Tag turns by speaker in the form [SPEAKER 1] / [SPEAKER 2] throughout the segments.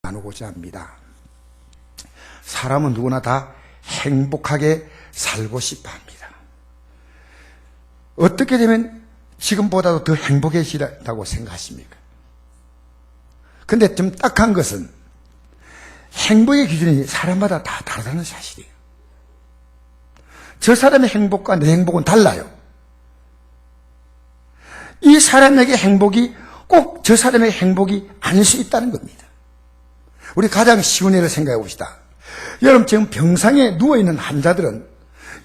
[SPEAKER 1] 나누고자 합니다. 사람은 누구나 다 행복하게 살고 싶어 합니다. 어떻게 되면 지금보다도 더 행복해지다고 생각하십니까? 근데 좀 딱한 것은 행복의 기준이 사람마다 다 다르다는 사실이에요. 저 사람의 행복과 내 행복은 달라요. 이 사람에게 행복이 꼭 저 사람의 행복이 아닐 수 있다는 겁니다. 우리 가장 쉬운 예를 생각해 봅시다. 여러분 지금 병상에 누워있는 환자들은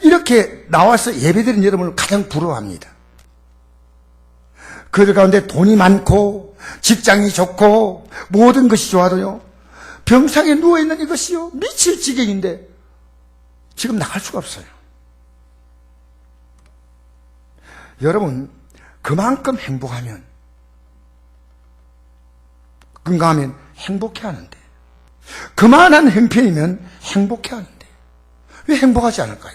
[SPEAKER 1] 이렇게 나와서 예배드린 여러분을 가장 부러워합니다. 그들 가운데 돈이 많고 직장이 좋고 모든 것이 좋아도요, 병상에 누워있는 이것이요 미칠 지경인데 지금 나갈 수가 없어요. 여러분 그만큼 행복하면, 건강하면 행복해하는데, 그만한 형편이면 행복해하는데 왜 행복하지 않을까요?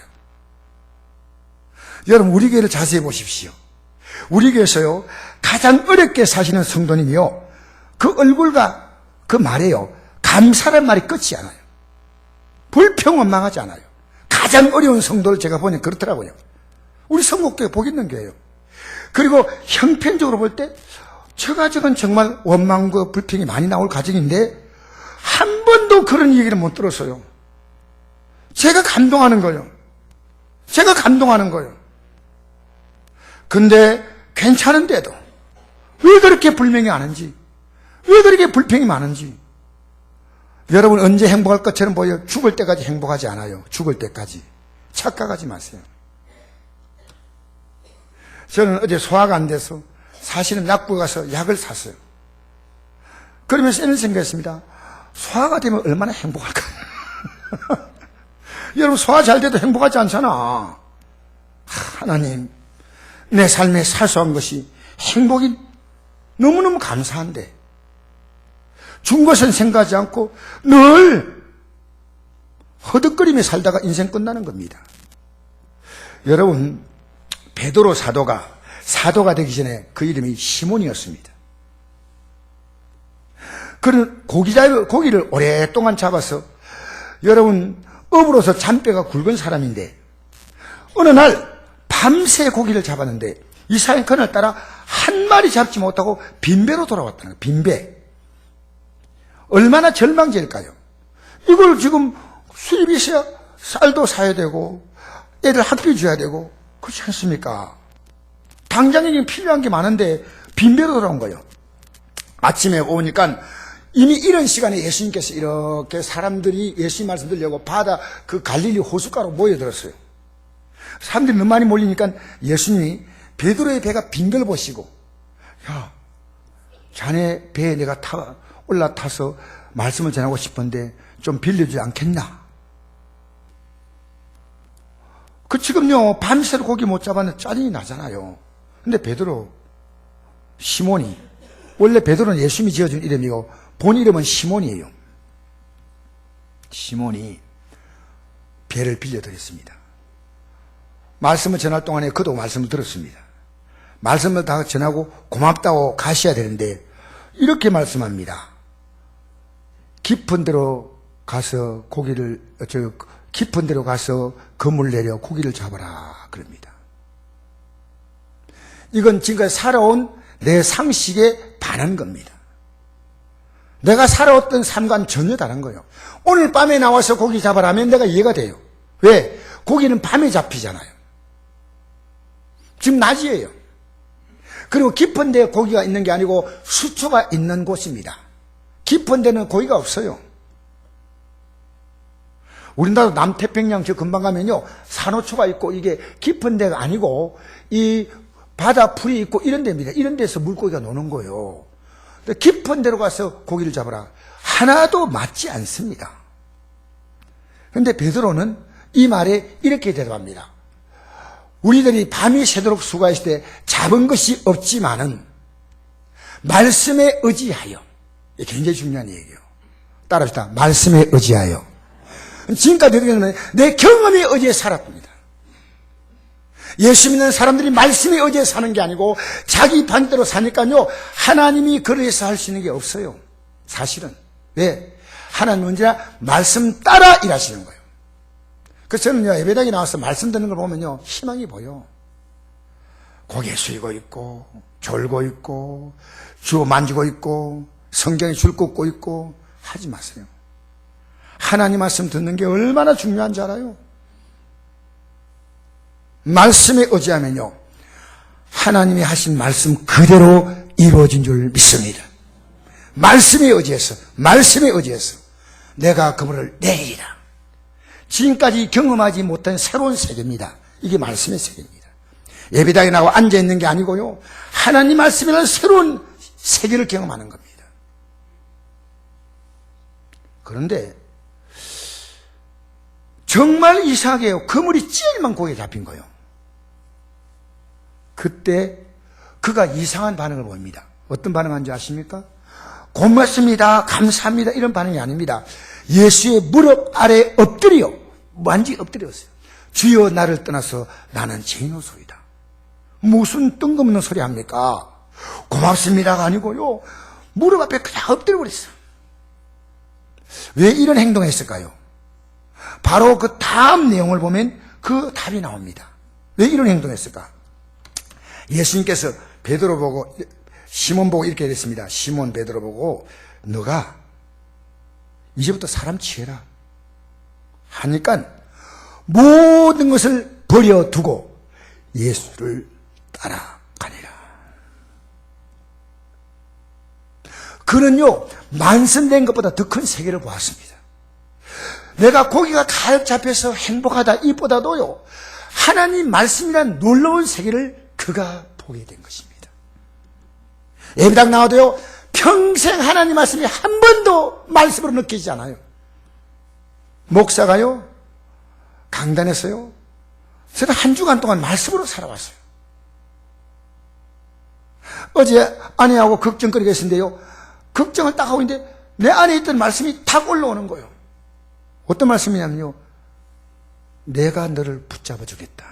[SPEAKER 1] 여러분 우리 교회를 자세히 보십시오. 우리 교회에서요 가장 어렵게 사시는 성도님이요, 그 얼굴과 그 말에요 감사란 말이 끝이 않아요. 불평원망하지 않아요. 가장 어려운 성도를 제가 보니 그렇더라고요. 우리 성곡교회 복 있는 교회예요. 그리고 형편적으로 볼 때 저 가정은 정말 원망과 불평이 많이 나올 가정인데 한 번도 그런 얘기를 못 들었어요. 제가 감동하는 거예요. 제가 감동하는 거예요. 근데 괜찮은데도 왜 그렇게 불명이 많은지, 왜 그렇게 불평이 많은지. 여러분 언제 행복할 것처럼 보여? 죽을 때까지 행복하지 않아요. 죽을 때까지. 착각하지 마세요. 저는 어제 소화가 안 돼서 사실은 약국에 가서 약을 샀어요. 그러면서 이런 생각했습니다. 소화가 되면 얼마나 행복할까? 여러분 소화 잘 돼도 행복하지 않잖아. 하나님, 내 삶에 사소한 것이 행복이 너무너무 감사한데 준 것은 생각하지 않고 늘 허덕거리며 살다가 인생 끝나는 겁니다. 여러분 베드로 사도가 되기 전에 그 이름이 시몬이었습니다. 그는 고기를 오랫동안 잡아서, 여러분 업으로서 잔뼈가 굵은 사람인데 어느 날 밤새 고기를 잡았는데 이 사람이 그날따라 한 마리 잡지 못하고 빈배로 돌아왔다는 거예요. 빈배. 얼마나 절망적일까요? 이걸 지금 수입이 있어야 쌀도 사야 되고 애들 학비 줘야 되고 그렇지 않습니까? 당장에 필요한 게 많은데 빈배로 돌아온 거예요. 아침에 오니까 이미 이런 시간에 예수님께서 이렇게 사람들이 예수님 말씀 들으려고 바다 그 갈릴리 호숫가로 모여들었어요. 사람들이 너무 많이 몰리니까 예수님이 베드로의 배가 빈 걸 보시고, 야, 자네 배에 내가 올라타서 말씀을 전하고 싶은데 좀 빌려주지 않겠나? 그 지금요 밤새도 고기 못 잡았는데 짜증이 나잖아요. 근데 베드로, 시몬이, 원래 베드로는 예수님이 지어준 이름이고 본 이름은 시몬이에요. 시몬이 배를 빌려드렸습니다. 말씀을 전할 동안에 그도 말씀을 들었습니다. 말씀을 다 전하고 고맙다고 가셔야 되는데 이렇게 말씀합니다. 깊은 데로 가서 깊은 데로 가서 그물 내려 고기를 잡아라 그럽니다. 이건 지금까지 살아온 내 상식에 반한 겁니다. 내가 살아왔던 삶과는 전혀 다른 거예요. 오늘 밤에 나와서 고기 잡아라 하면 내가 이해가 돼요. 왜? 고기는 밤에 잡히잖아요. 지금 낮이에요. 그리고 깊은 데에 고기가 있는 게 아니고 수초가 있는 곳입니다. 깊은 데는 고기가 없어요. 우리나라 남태평양 저 금방 가면요 산호초가 있고 이게 깊은 데가 아니고 이 바다 풀이 있고 이런 데입니다. 이런 데서 물고기가 노는 거예요. 깊은 데로 가서 고기를 잡아라. 하나도 맞지 않습니다. 그런데 베드로는 이 말에 이렇게 대답합니다. 우리들이 밤이 새도록 수고했을 때 잡은 것이 없지만은 말씀에 의지하여. 이게 굉장히 중요한 얘기예요. 따라합시다. 말씀에 의지하여. 지금까지 어떻게 하냐면 내 경험에 의지해 살았습니다. 예수 믿는 사람들이 말씀에 의지해 사는 게 아니고 자기 반대로 사니까요 하나님이 그래서 할 수 있는 게 없어요. 사실은 왜? 하나님 언제나 말씀 따라 일하시는 거예요. 그래서 저는요, 예배당에 나와서 말씀 듣는 걸 보면요, 희망이 보여. 고개 숙이고 있고, 졸고 있고, 주워 만지고 있고, 성경에 줄 긋고 있고, 하지 마세요. 하나님 말씀 듣는 게 얼마나 중요한 줄 알아요? 말씀에 의지하면요, 하나님이 하신 말씀 그대로 이루어진 줄 믿습니다. 말씀에 의지해서 내가 그분을 내리리라. 지금까지 경험하지 못한 새로운 세계입니다. 이게 말씀의 세계입니다. 예배당에 나와 앉아있는 게 아니고요, 하나님 말씀이라는 새로운 세계를 경험하는 겁니다. 그런데 정말 이상하게요, 그물이 찔만 고개 잡힌 거예요. 그때 그가 이상한 반응을 보입니다. 어떤 반응한지 아십니까? 고맙습니다, 감사합니다, 이런 반응이 아닙니다. 예수의 무릎 아래 엎드려 완전히 엎드렸어요. 주여 나를 떠나서 나는 죄인이소이다. 무슨 뜬금없는 소리 합니까? 고맙습니다가 아니고요, 무릎 앞에 그냥 엎드려 버렸어요. 왜 이런 행동을 했을까요? 바로 그 다음 내용을 보면 그 답이 나옵니다. 왜 이런 행동을 했을까? 예수님께서 베드로 보고, 시몬 보고 이렇게 했습니다. 시몬 베드로 보고, 너가 이제부터 사람 취해라 하니까 모든 것을 버려두고 예수를 따라가니라. 그는요, 만선된 것보다 더 큰 세계를 보았습니다. 내가 고기가 가득 잡혀서 행복하다 이보다도요, 하나님 말씀이란 놀라운 세계를 그가 보게 된 것입니다. 예배당 나와도요, 평생 하나님 말씀이 한 번도 말씀으로 느끼지 않아요. 목사가요, 강단에서요, 저는 한 주간 동안 말씀으로 살아왔어요. 어제 아내하고 걱정거리가 있었는데요, 걱정을 딱 하고 있는데 내 안에 있던 말씀이 탁 올라오는 거예요. 어떤 말씀이냐면요, 내가 너를 붙잡아 주겠다.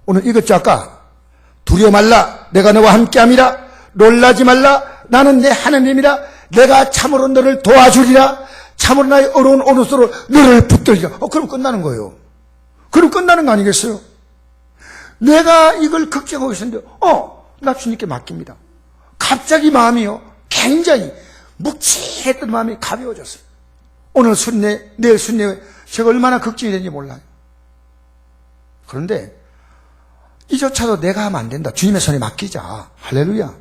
[SPEAKER 1] 오늘 읽었죠, 아까? 두려워 말라, 내가 너와 함께함이라. 놀라지 말라, 나는 내 하나님이라. 내가 참으로 너를 도와주리라. 참으로 나의 어려운 오른손으로 너를 붙들리라. 그럼 끝나는 거예요. 그럼 끝나는 거 아니겠어요? 내가 이걸 걱정하고 있었는데 나 주님께 맡깁니다. 갑자기 마음이요, 굉장히 묵직했던 마음이 가벼워졌어요. 오늘 순례, 내일 순례, 제가 얼마나 걱정이 되는지 몰라요. 그런데 이조차도 내가 하면 안 된다. 주님의 손에 맡기자. 할렐루야.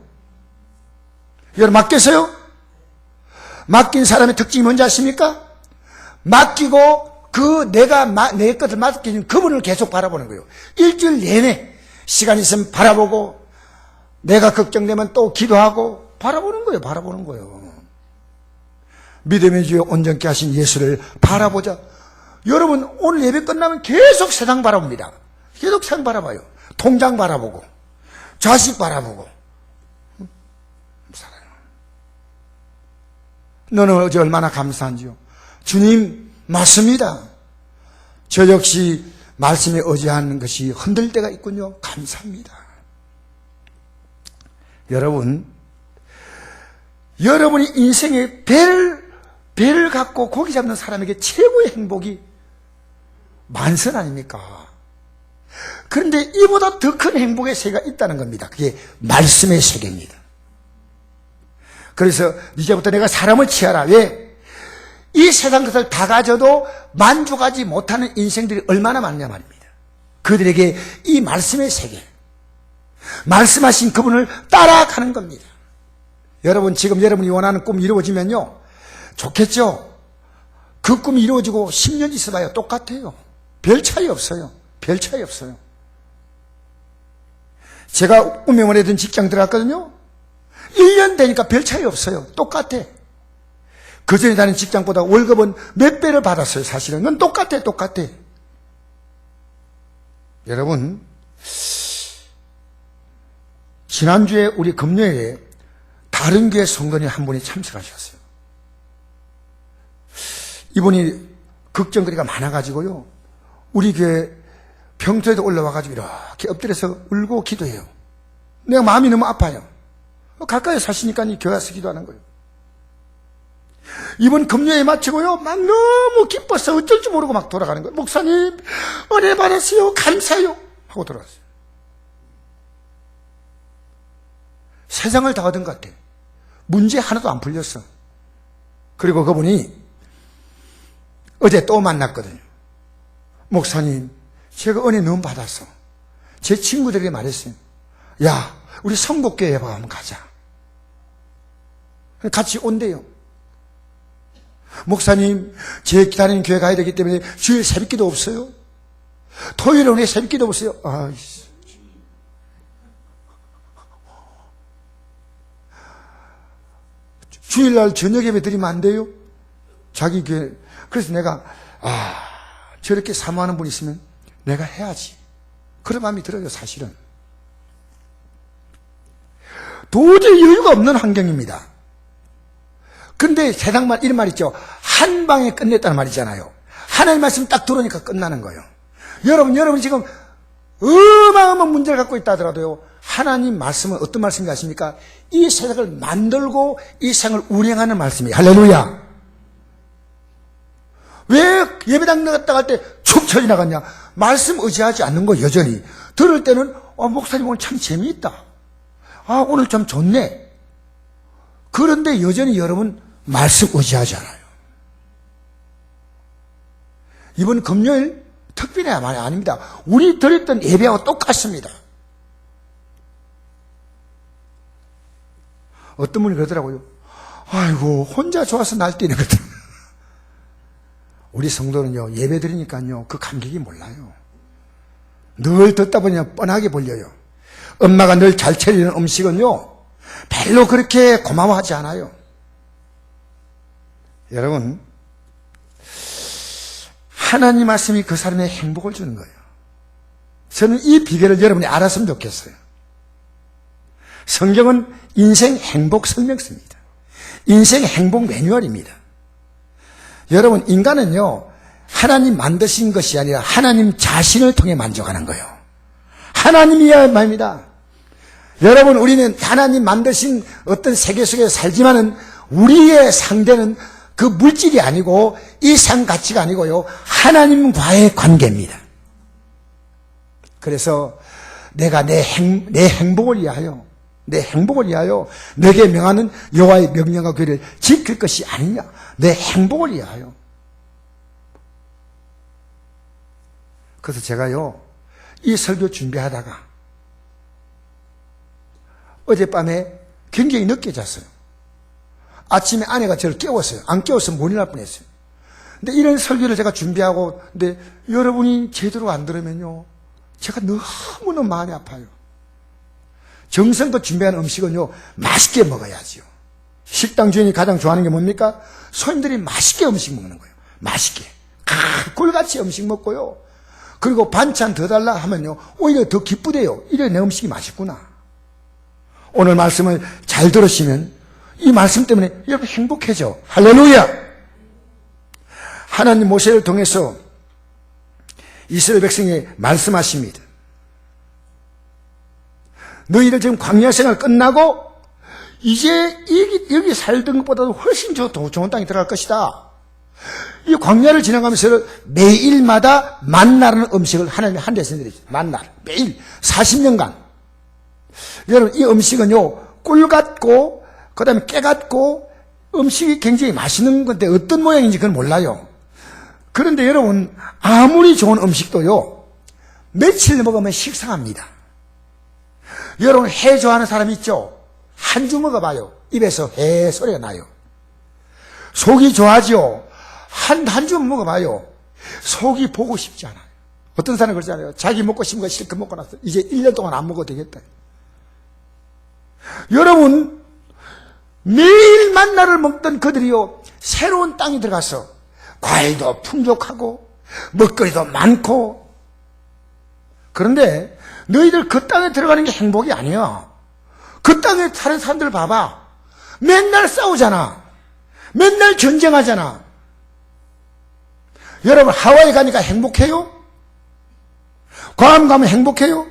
[SPEAKER 1] 여러분, 맡겼어요? 맡긴 사람의 특징이 뭔지 아십니까? 맡기고 내 것을 맡기는 그분을 계속 바라보는 거예요. 일주일 내내 시간 있으면 바라보고, 내가 걱정되면 또 기도하고, 바라보는 거예요. 믿음의 주여 온전케 하신 예수를 바라보자. 여러분, 오늘 예배 끝나면 계속 세상 바라봅니다. 계속 세상 바라봐요. 통장 바라보고, 자식 바라보고. 살아요. 너는 어제 얼마나 감사한지요. 주님, 맞습니다. 저 역시 말씀에 의지하는 것이 흔들 때가 있군요. 감사합니다. 여러분이 인생의 배를 갖고 고기 잡는 사람에게 최고의 행복이 만선 아닙니까? 그런데 이보다 더 큰 행복의 세계가 있다는 겁니다. 그게 말씀의 세계입니다. 그래서 이제부터 내가 사람을 취하라. 왜? 이 세상 것을 다 가져도 만족하지 못하는 인생들이 얼마나 많냐 말입니다. 그들에게 이 말씀의 세계, 말씀하신 그분을 따라가는 겁니다. 여러분, 지금 여러분이 원하는 꿈이 이루어지면요, 좋겠죠? 그 꿈이 이루어지고 10년 있어봐요. 똑같아요. 별 차이 없어요. 제가 운명원에 든 직장 들어갔거든요. 1년 되니까 별 차이 없어요. 똑같아. 그전에 다닌 직장보다 월급은 몇 배를 받았어요. 사실은. 그건 똑같아. 여러분, 지난주에 우리 금요일에 다른 교회 성도님 한 분이 참석하셨어요. 이분이 걱정거리가 많아가지고요, 우리 교회 평소에도 올라와가지고 이렇게 엎드려서 울고 기도해요. 내가 마음이 너무 아파요. 가까이 사시니까 이 교회 와서 기도하는 거예요. 이번 금요에 마치고요, 막 너무 기뻐서 어쩔 줄 모르고 막 돌아가는 거예요. 목사님, 은혜 받았어요. 감사해요. 하고 돌아갔어요. 세상을 다 얻은 것 같아. 문제 하나도 안 풀렸어. 그리고 그분이 어제 또 만났거든요. 목사님, 제가 은혜 너무 받았어. 제 친구들에게 말했어요. 야, 우리 성복교회 한번 가자. 같이 온대요. 목사님, 제 기다리는 교회 가야 되기 때문에 주일 새벽기도 없어요. 토요일에 오늘 새벽기도 없어요. 아이씨. 주일날 저녁 예배 드리면 안 돼요? 자기 교회. 그래서 내가 저렇게 사모하는 분 있으면 내가 해야지. 그런 마음이 들어요, 사실은. 도저히 여유가 없는 환경입니다. 근데 세상만 이런 말 있죠. 한 방에 끝냈다는 말 있잖아요. 하나님 말씀 딱 들으니까 끝나는 거예요. 여러분 지금 어마어마한 문제를 갖고 있다 하더라도요, 하나님 말씀은 어떤 말씀인지 아십니까? 이 세상을 만들고 이 세상을 운행하는 말씀이에요. 할렐루야. 왜 예배당 나갔다 갈 때 축 처지 나갔냐? 말씀 의지하지 않는 거 여전히. 들을 때는 목사님 오늘 참 재미있다. 오늘 참 좋네. 그런데 여전히 여러분 말씀 의지하지 않아요. 이번 금요일 특별히 말이 아닙니다. 우리 드렸던 예배하고 똑같습니다. 어떤 분이 그러더라고요. 아이고, 혼자 좋아서 날뛰는 거다. 우리 성도는요, 예배 드리니까요, 그 감격이 몰라요. 늘 듣다 보니 뻔하게 보여요. 엄마가 늘 잘 차리는 음식은요, 별로 그렇게 고마워하지 않아요. 여러분, 하나님 말씀이 그 사람의 행복을 주는 거예요. 저는 이 비결을 여러분이 알았으면 좋겠어요. 성경은 인생 행복 설명서입니다. 인생 행복 매뉴얼입니다. 여러분, 인간은요, 하나님 만드신 것이 아니라 하나님 자신을 통해 만족하는 거예요. 하나님이야 말입니다. 여러분, 우리는 하나님 만드신 어떤 세계 속에 살지만은 우리의 상대는 그 물질이 아니고 이 상 가치가 아니고요, 하나님과의 관계입니다. 그래서 내가 내 행복을 위하여, 내게 명하는 여호와의 명령과 규례를 지킬 것이 아니냐, 내 행복을 위하여. 그래서 제가요, 이 설교 준비하다가 어젯밤에 굉장히 늦게 잤어요. 아침에 아내가 저를 깨웠어요. 안 깨웠으면 못 일어날 뻔했어요. 근데 이런 설교를 제가 준비하고, 근데 여러분이 제대로 안 들으면요, 제가 너무너무 마음이 아파요. 정성껏 준비한 음식은요, 맛있게 먹어야지요. 식당 주인이 가장 좋아하는 게 뭡니까? 손님들이 맛있게 음식 먹는 거예요. 맛있게. 꿀같이 음식 먹고요. 그리고 반찬 더 달라 하면요, 오히려 더 기쁘대요. 이래 내 음식이 맛있구나. 오늘 말씀을 잘 들으시면 이 말씀 때문에 여러분 행복해져. 할렐루야! 하나님 모세를 통해서 이스라엘 백성에 말씀하십니다. 너희들 지금 광야 생활 끝나고 이제 여기 살던 것보다도 훨씬 좋은 땅에 들어갈 것이다. 이 광야를 지나가면서 매일마다 만나라는 음식을 하나님이 한 데서 내리죠. 만나. 매일 40년간. 여러분, 이 음식은요, 꿀 같고 그 다음에 깨 같고 음식이 굉장히 맛있는 건데 어떤 모양인지 그건 몰라요. 그런데 여러분, 아무리 좋은 음식도요, 며칠 먹으면 식상합니다. 여러분, 해 좋아하는 사람 있죠? 한 주 먹어봐요. 입에서 해 소리가 나요. 속이 좋아하죠? 한 주 먹어봐요. 속이 보고 싶지 않아요. 어떤 사람은 그러잖아요. 자기 먹고 싶은 거 실컷 먹고 나서 이제 1년 동안 안 먹어도 되겠다. 여러분, 매일 만나를 먹던 그들이요, 새로운 땅에 들어가서 과일도 풍족하고 먹거리도 많고, 그런데 너희들 그 땅에 들어가는 게 행복이 아니야. 그 땅에 사는 사람들 봐봐. 맨날 싸우잖아. 맨날 전쟁하잖아. 여러분, 하와이 가니까 행복해요? 괌 가면 행복해요?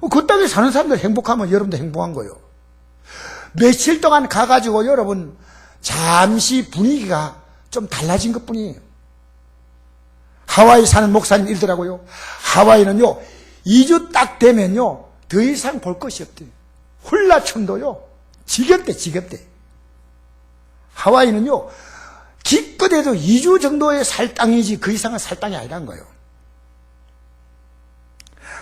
[SPEAKER 1] 그 땅에 사는 사람들 행복하면 여러분도 행복한 거예요. 며칠 동안 가가지고 여러분 잠시 분위기가 좀 달라진 것 뿐이에요. 하와이 사는 목사님 일더라고요. 하와이는요, 2주 딱 되면요, 더 이상 볼 것이 없대요. 훌라천도요, 지겹대. 하와이는요, 기껏해도 2주 정도의 살 땅이지 그 이상은 살 땅이 아니라는 거예요.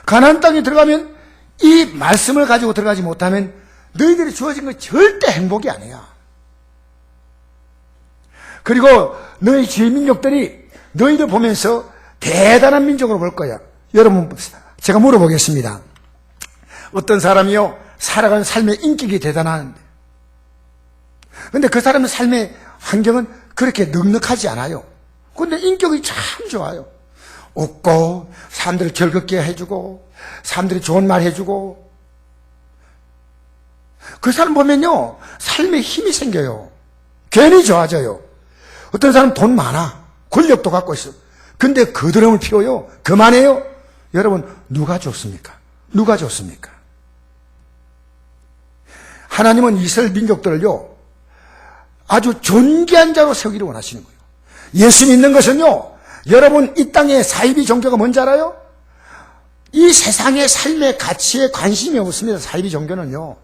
[SPEAKER 1] 가나안 땅에 들어가면 이 말씀을 가지고 들어가지 못하면 너희들이 주어진 건 절대 행복이 아니야. 그리고 너희 주의 민족들이 너희들 보면서 대단한 민족으로 볼 거야. 여러분, 제가 물어보겠습니다. 어떤 사람이요, 살아가는 삶의 인격이 대단한데, 근데 그 사람의 삶의 환경은 그렇게 넉넉하지 않아요. 근데 인격이 참 좋아요. 웃고, 사람들을 즐겁게 해주고, 사람들이 좋은 말 해주고, 그 사람 보면요, 삶에 힘이 생겨요. 괜히 좋아져요. 어떤 사람 돈 많아. 권력도 갖고 있어. 근데 거드름을 피워요. 그만해요. 여러분, 누가 좋습니까? 누가 좋습니까? 하나님은 이스라엘 민족들을요, 아주 존귀한 자로 세우기를 원하시는 거예요. 예수 믿는 것은요, 여러분, 이 땅의 사이비 종교가 뭔지 알아요? 이 세상의 삶의 가치에 관심이 없습니다. 사이비 종교는요.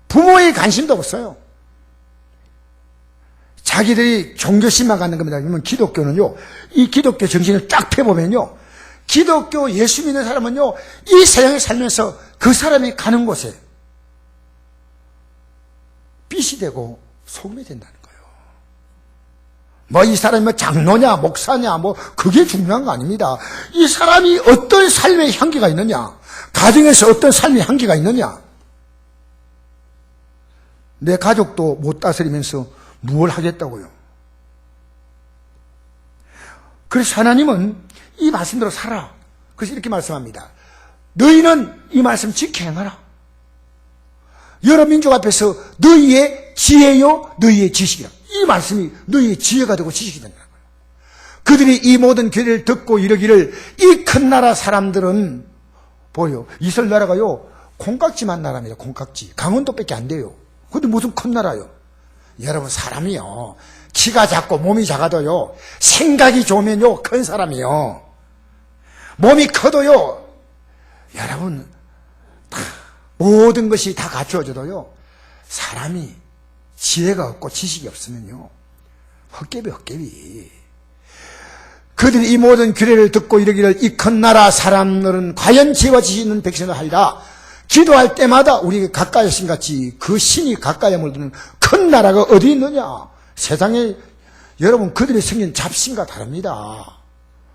[SPEAKER 1] 부모의 관심도 없어요. 자기들이 종교심만 갖는 겁니다. 그러면 기독교는요, 이 기독교 정신을 딱 펴보면요, 기독교 예수 믿는 사람은요, 이 세상에 살면서 그 사람이 가는 곳에 빛이 되고 소금이 된다는 거예요. 뭐 이 사람이 뭐 장로냐 목사냐 뭐 그게 중요한 거 아닙니다. 이 사람이 어떤 삶의 향기가 있느냐, 가정에서 어떤 삶의 향기가 있느냐. 내 가족도 못 다스리면서 무엇을 하겠다고요. 그래서 하나님은 이 말씀대로 살아. 그래서 이렇게 말씀합니다. 너희는 이 말씀 지켜 행하라. 여러 민족 앞에서 너희의 지혜요 너희의 지식이라. 이 말씀이 너희의 지혜가 되고 지식이 된다는 거예요. 그들이 이 모든 교리를 듣고 이러기를, 이 큰 나라 사람들은 보여. 이스라엘 나라가요, 콩깍지만 나라입니다. 콩깍지. 강원도밖에 안 돼요. 근데 무슨 큰 나라요? 여러분, 사람이요, 키가 작고 몸이 작아도요, 생각이 좋으면요, 큰 사람이요. 몸이 커도요, 여러분, 모든 것이 다 갖추어져도요, 사람이 지혜가 없고 지식이 없으면요, 헛개비. 그들이 이 모든 규례를 듣고 이르기를, 이 큰 나라 사람들은 과연 지혜와 지식 있는 백성을 하리라. 기도할 때마다 우리 가까이 신 같이 그 신이 가까이 물드는 큰 나라가 어디 있느냐. 세상에 여러분, 그들이 생긴 잡신과 다릅니다.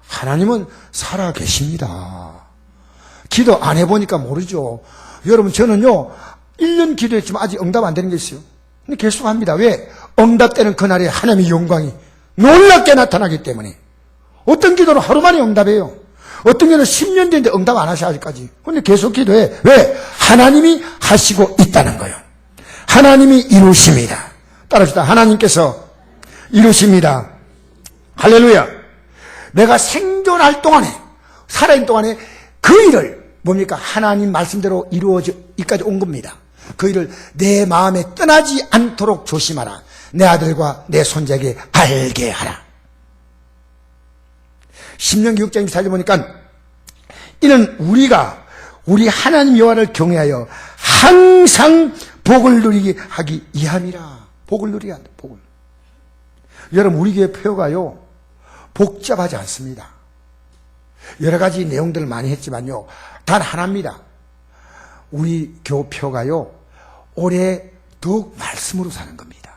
[SPEAKER 1] 하나님은 살아 계십니다. 기도 안 해보니까 모르죠. 여러분, 저는요 1년 기도했지만 아직 응답 안 되는 게 있어요. 근데 계속 합니다. 왜? 응답되는 그날에 하나님의 영광이 놀랍게 나타나기 때문에. 어떤 기도는 하루 만에 응답해요. 어떤 경우는 10년 됐는데 응답 안 하셔 아직까지. 근데 계속 기도해. 왜? 하나님이 하시고 있다는 거예요. 하나님이 이루십니다. 따라합시다. 하나님께서 이루십니다. 할렐루야. 내가 생존할 동안에, 살아있는 동안에 그 일을 뭡니까? 하나님 말씀대로 이루어져 이까지 온 겁니다. 그 일을 내 마음에 떠나지 않도록 조심하라. 내 아들과 내 손자에게 알게 하라. 신명기 6장 24절 보니까, 이는 우리가 우리 하나님 여호와를 경외하여 항상 복을 누리게 하기 이함이라. 복을 누리게 한다. 복을. 여러분, 우리 교회 표가요 복잡하지 않습니다. 여러 가지 내용들을 많이 했지만요, 단 하나입니다. 우리 교표가요, 올해 더욱 말씀으로 사는 겁니다.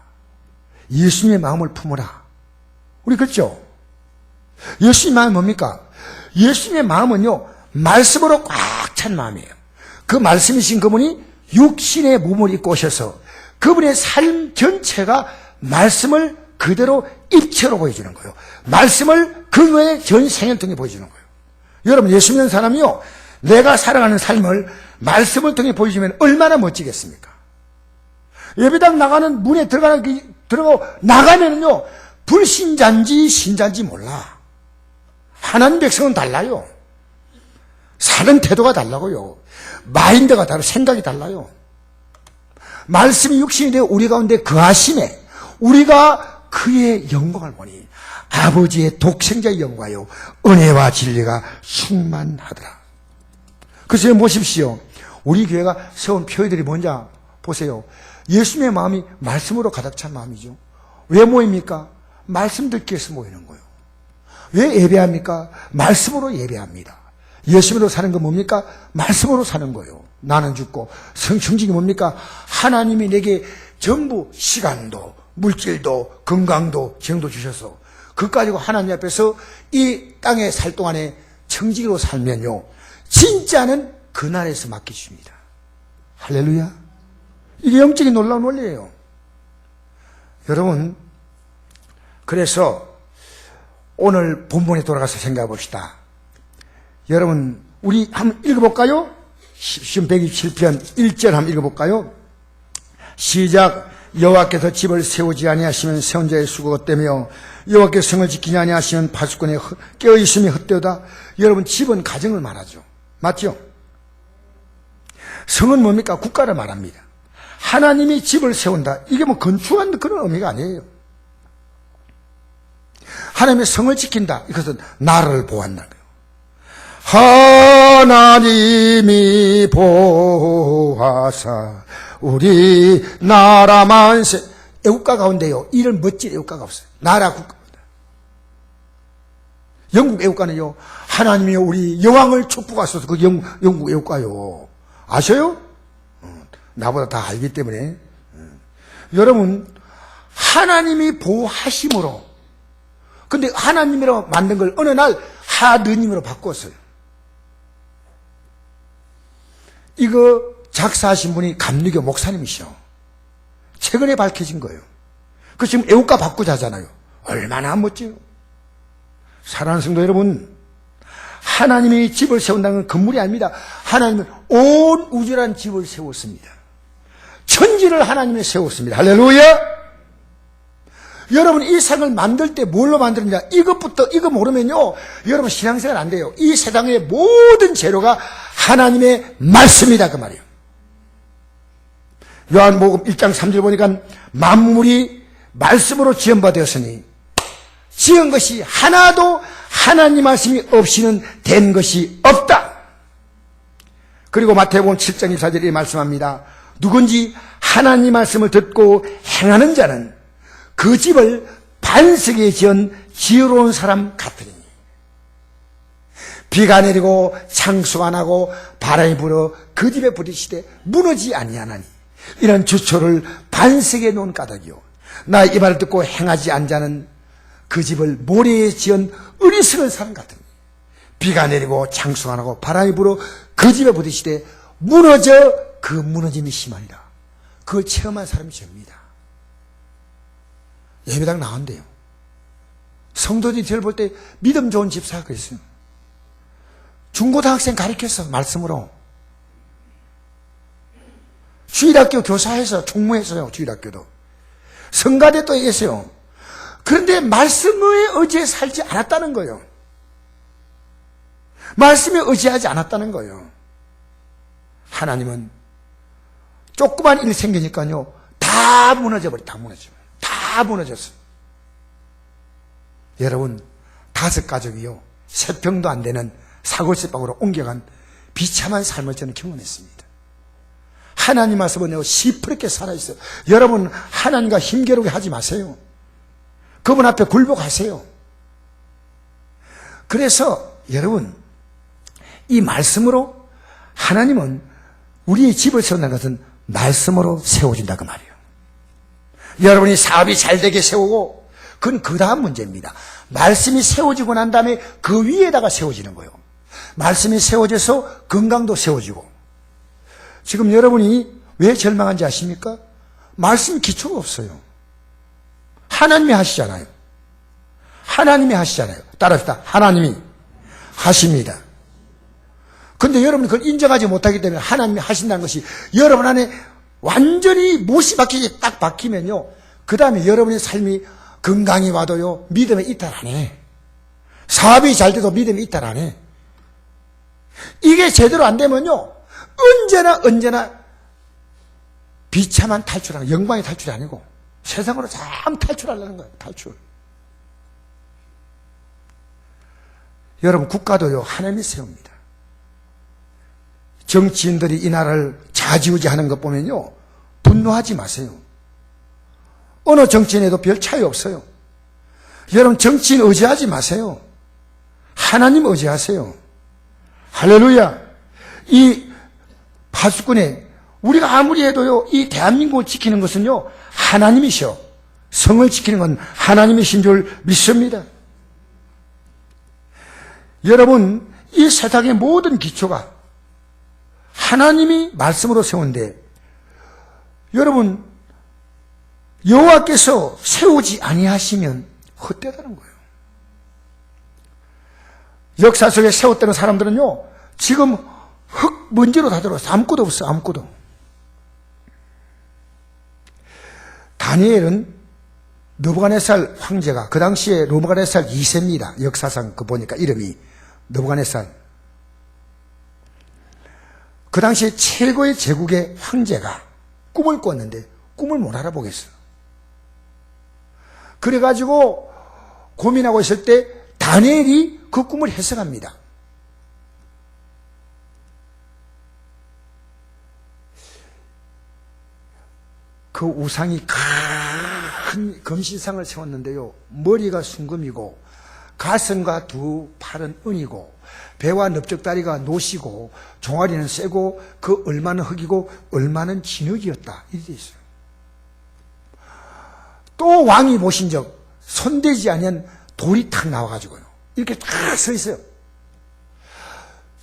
[SPEAKER 1] 예수님의 마음을 품어라. 우리 그렇죠? 예수님의 마음은 뭡니까? 예수님의 마음은요, 말씀으로 꽉 찬 마음이에요. 그 말씀이신 그분이 육신의 몸을 입고 오셔서 그분의 삶 전체가 말씀을 그대로 입체로 보여주는 거예요. 말씀을 그거의 전 생애를 통해 보여주는 거예요. 여러분, 예수 믿는 사람이요, 내가 살아가는 삶을 말씀을 통해 보여주면 얼마나 멋지겠습니까? 예배당 나가는 문에 들어가고 나가면은요, 불신자인지 신자인지 몰라. 하나님 백성은 달라요. 사는 태도가 달라고요. 마인드가 다르고 생각이 달라요. 말씀이 육신이 되어 우리 가운데 거하심에 우리가 그의 영광을 보니 아버지의 독생자의 영광이요 은혜와 진리가 충만하더라. 그래서 보십시오. 우리 교회가 세운 표회들이 뭔지 보세요. 예수님의 마음이 말씀으로 가득 찬 마음이죠. 왜 모입니까? 말씀 듣기 위해서 모이는 거예요. 왜 예배합니까? 말씀으로 예배합니다. 예수님으로 사는 건 뭡니까? 말씀으로 사는 거예요. 나는 죽고 성충직이 뭡니까? 하나님이 내게 전부 시간도 물질도 건강도 정도 주셔서 그 가지고 하나님 앞에서 이 땅에 살 동안에 청지기로 살면요 진짜는 그날에서 맡기십니다. 할렐루야. 이게 영적인 놀라운 원리예요. 여러분, 그래서 오늘 본문에 돌아가서 생각해 봅시다. 여러분, 우리 한번 읽어볼까요? 시편 127편 1절 한번 읽어볼까요? 시작. 여호와께서 집을 세우지 아니하시면 세운 자의 수고가 헛되며 여호와께서 성을 지키지 아니하시면 파수꾼의 깨어있음이 헛되다. 여러분, 집은 가정을 말하죠. 맞죠? 성은 뭡니까? 국가를 말합니다. 하나님이 집을 세운다. 이게 뭐 건축한 그런 의미가 아니에요. 하나님의 성을 지킨다. 이것은 나라를 보호한다는 거예요. 하나님이 보호하사 우리 나라 만세. 애국가 가운데요 이런 멋진 애국가가 없어요. 나라 국가입니다. 영국 애국가는요 하나님이 우리 여왕을 축복하소서. 그 영국 애국가요. 아셔요? 나보다 다 알기 때문에. 여러분, 하나님이 보호하심으로, 근데 하나님이로 만든 걸 어느 날 하느님으로 바꿨어요. 이거 작사하신 분이 감리교 목사님이시죠. 최근에 밝혀진 거예요. 그 지금 애국가 바꾸자잖아요. 얼마나 멋져요. 사랑하는 성도 여러분, 하나님이 집을 세운다는 건 건물이 아닙니다. 하나님은 온 우주라는 집을 세웠습니다. 천지를 하나님이 세웠습니다. 할렐루야. 여러분, 이 세상을 만들 때 뭘로 만들었냐? 이거 모르면요 여러분 신앙생활 안 돼요. 이 세상의 모든 재료가 하나님의 말씀이다 그 말이에요. 요한복음 1장 3절 보니까 만물이 말씀으로 지은 바 되었으니 지은 것이 하나도 하나님 말씀이 없이는 된 것이 없다. 그리고 마태복음 7장 24절에 말씀합니다. 누군지 하나님 말씀을 듣고 행하는 자는 그 집을 반석에 지은 지혜로운 사람 같으니 비가 내리고 창수가 안 하고 바람이 불어 그 집에 부딪히되 무너지지 아니하나니 이런 주초를 반석에 놓은 까닭이요 나의 이 말을 듣고 행하지 않은 자는 그 집을 모래에 지은 어리석은 사람 같으니 비가 내리고 창수가 안 하고 바람이 불어 그 집에 부딪히되 무너져 그 무너짐이 심하니라. 그걸 체험한 사람이 접니다. 예배당 나온대요. 성도들이 저를 볼 때 믿음 좋은 집사가 그랬어요. 중고등학생 가르쳤어. 말씀으로. 주일학교 교사해서 총무했어요. 주일학교도. 성가대 또 했어요. 그런데 말씀에 의지해 살지 않았다는 거예요. 말씀에 의지하지 않았다는 거예요. 하나님은 조그만 일 생기니까요 다 무너져버려. 다 무너졌어요. 여러분, 5 가족이요 3평도 안 되는 사골세방으로 옮겨간 비참한 삶을 저는 경험했습니다. 하나님 말씀은 시퍼렇게 살아있어요. 여러분, 하나님과 힘겨루게 하지 마세요. 그분 앞에 굴복하세요. 그래서 여러분, 이 말씀으로 하나님은 우리의 집을 세운다는 것은 말씀으로 세워진다 그 말이에요. 여러분이 사업이 잘 되게 세우고 그건 그 다음 문제입니다. 말씀이 세워지고 난 다음에 그 위에다가 세워지는 거예요. 말씀이 세워져서 건강도 세워지고. 지금 여러분이 왜 절망한지 아십니까? 말씀 기초가 없어요. 하나님이 하시잖아요. 따라합시다. 하나님이 하십니다. 근데 여러분이 그걸 인정하지 못하기 때문에 하나님이 하신다는 것이 여러분 안에 완전히 못이 박히게 딱 박히면요 그 다음에 여러분의 삶이 건강이 와도요 믿음에 이탈 안 해. 사업이 잘 돼도 믿음에 이탈 안 해. 이게 제대로 안 되면요 언제나 비참한 탈출하는, 영광의 탈출이 아니고 세상으로 참 탈출하려는 거예요. 탈출. 여러분, 국가도요, 하나님이 세웁니다. 정치인들이 이 나라를 좌지우지하는 것 보면요, 분노하지 마세요. 어느 정치인에도 별 차이 없어요. 여러분, 정치인 의지하지 마세요. 하나님 의지하세요. 할렐루야. 이 파수꾼에 우리가 아무리 해도요, 이 대한민국을 지키는 것은요, 하나님이셔. 성을 지키는 건 하나님이신 줄 믿습니다. 여러분, 이 세상의 모든 기초가 하나님이 말씀으로 세운데, 여러분, 여호와께서 세우지 아니하시면 헛되다는 거예요. 역사 속에 세웠다는 사람들은요, 지금 흙 먼지로 다 들어왔어. 아무것도 없어, 아무것도. 다니엘은 느부갓네살 황제가 그 당시에 느부갓네살 2세입니다. 역사상 그 보니까 이름이 느부갓네살. 그 당시에 최고의 제국의 황제가 꿈을 꿨는데 꿈을 못 알아보겠어. 그래가지고 고민하고 있을 때 다니엘이 그 꿈을 해석합니다. 그 우상이 큰 금신상을 세웠는데요, 머리가 순금이고 가슴과 두 팔은 은이고 배와 넓적다리가 노시고 종아리는 쇠고 그 얼마는 흙이고 얼마는 진흙이었다, 이렇게 돼 있어요. 또 왕이 보신 적 손대지 아니한 돌이 탁 나와가지고요, 이렇게 탁 서 있어요.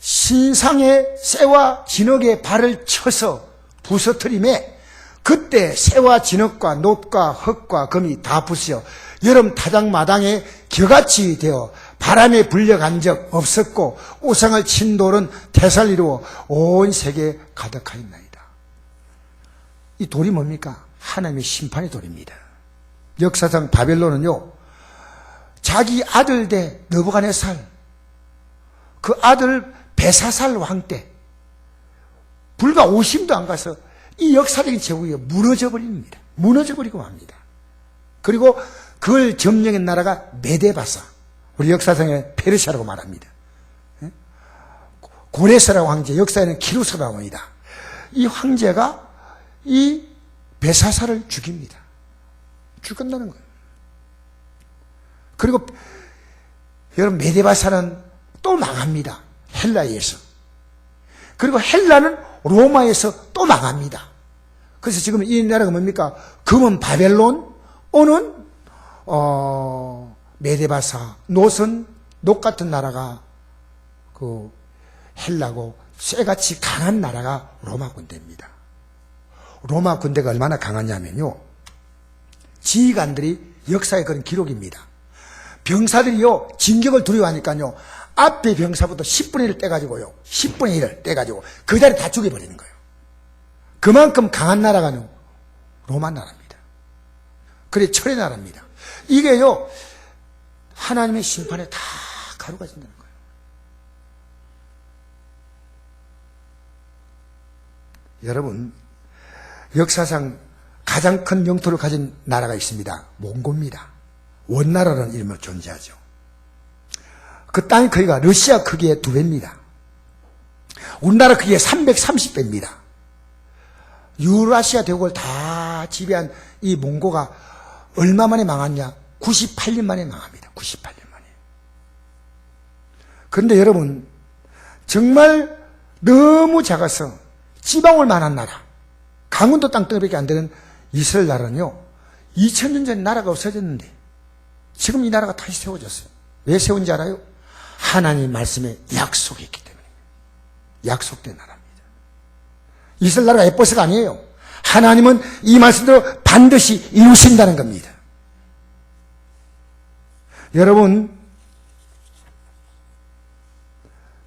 [SPEAKER 1] 신상의 쇠와 진흙에 발을 쳐서 부서뜨림에 그때 새와 진흙과 놋과 흙과 금이 다 부수어 여름 타작마당에 겨같이 되어 바람에 불려간 적 없었고 우상을 친 돌은 태산을 이루어 온 세계에 가득하였나이다. 이 돌이 뭡니까? 하나님의 심판의 돌입니다. 역사상 바벨론은요, 자기 아들 대 느부갓네살, 그 아들 벨사살 왕 때 불과 50도 안 가서 이 역사적인 제국이 무너져버립니다. 무너져버리고 맙니다. 그리고 그걸 점령한 나라가 메데바사, 우리 역사상에 페르시아라고 말합니다. 고레스라고 황제, 역사에는 키루스라고 합니다. 이 황제가 이 벨사살을 죽입니다. 죽는다는 거예요. 그리고 여러분, 메데바사는 또 망합니다. 헬라에서. 그리고 헬라는 로마에서 또 망합니다. 그래서 지금 이 나라가 뭡니까? 금은 바벨론, 오는 메데바사, 놋은 녹 같은 나라가 그 헬라고, 쇠같이 강한 나라가 로마 군대입니다. 로마 군대가 얼마나 강하냐면요, 지휘관들이 역사의 그런 기록입니다. 병사들이요, 진격을 두려워하니까요, 앞에 병사부터 10분의 1을 떼가지고요, 10분의 1을 떼가지고 그 자리에 다 죽여버리는 거예요. 그만큼 강한 나라가 로마 나라입니다. 그래, 철의 나라입니다. 이게요, 하나님의 심판에 다 가루가진다는 거예요. 여러분, 역사상 가장 큰 영토를 가진 나라가 있습니다. 몽고입니다. 원나라라는 이름으로 존재하죠. 그 땅의 크기가 러시아 크기의 2배입니다. 우리나라 크기의 330배입니다. 유라시아 대국을 다 지배한 이 몽고가 얼마 만에 망했냐? 98년 만에 망합니다. 98년 만에. 그런데 여러분, 정말 너무 작아서 지방올 만한 나라, 강원도 땅덩어리밖에 안 되는 이스라엘 나라는요, 2000년 전에 나라가 없어졌는데 지금 이 나라가 다시 세워졌어요. 왜 세운지 알아요? 하나님 말씀에 약속했기 때문에. 약속된 나라입니다. 이스라엘 나라가 예뻐서가 아니에요. 하나님은 이 말씀대로 반드시 이루신다는 겁니다.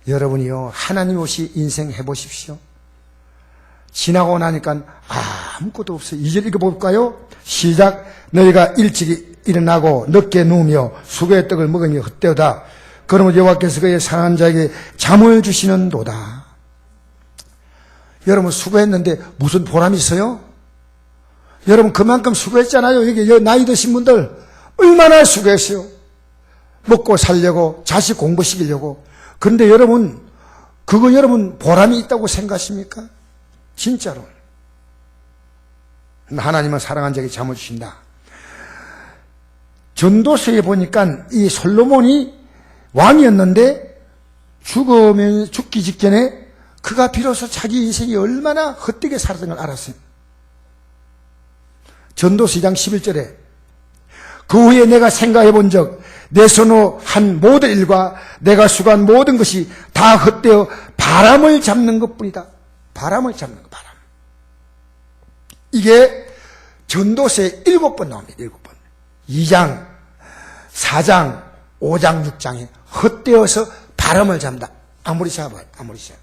[SPEAKER 1] 여러분이요, 하나님 없이 인생 해보십시오. 지나고 나니까 아무것도 없어요. 2절 읽어볼까요? 시작. 너희가 일찍 일어나고 늦게 누우며 수고의 떡을 먹으며 헛되어다. 그러면 여호와께서 그의 사랑하는 자에게 잠을 주시는도다. 여러분, 수고했는데 무슨 보람이 있어요? 여러분 그만큼 수고했잖아요. 이게 나이 드신 분들 얼마나 수고했어요. 먹고 살려고, 자식 공부시키려고. 그런데 여러분, 그거 여러분 보람이 있다고 생각하십니까? 진짜로. 하나님은 사랑한 자에게 잠을 주신다. 전도서에 보니까 이 솔로몬이 왕이었는데 죽기 직전에 그가 비로소 자기 인생이 얼마나 헛되게 살았던 걸 알았어요. 전도서 2장 11절에 그 후에 내가 생각해 본 적 내 손으로 한 모든 일과 내가 수고한 모든 것이 다 헛되어 바람을 잡는 것뿐이다. 바람을 잡는 것, 바람. 이게 전도서에 7번 나옵니다. 7번. 2장, 4장, 5장, 6장에 헛되어서 바람을 잡는다. 아무리 잡아요. 아무리 잡아요.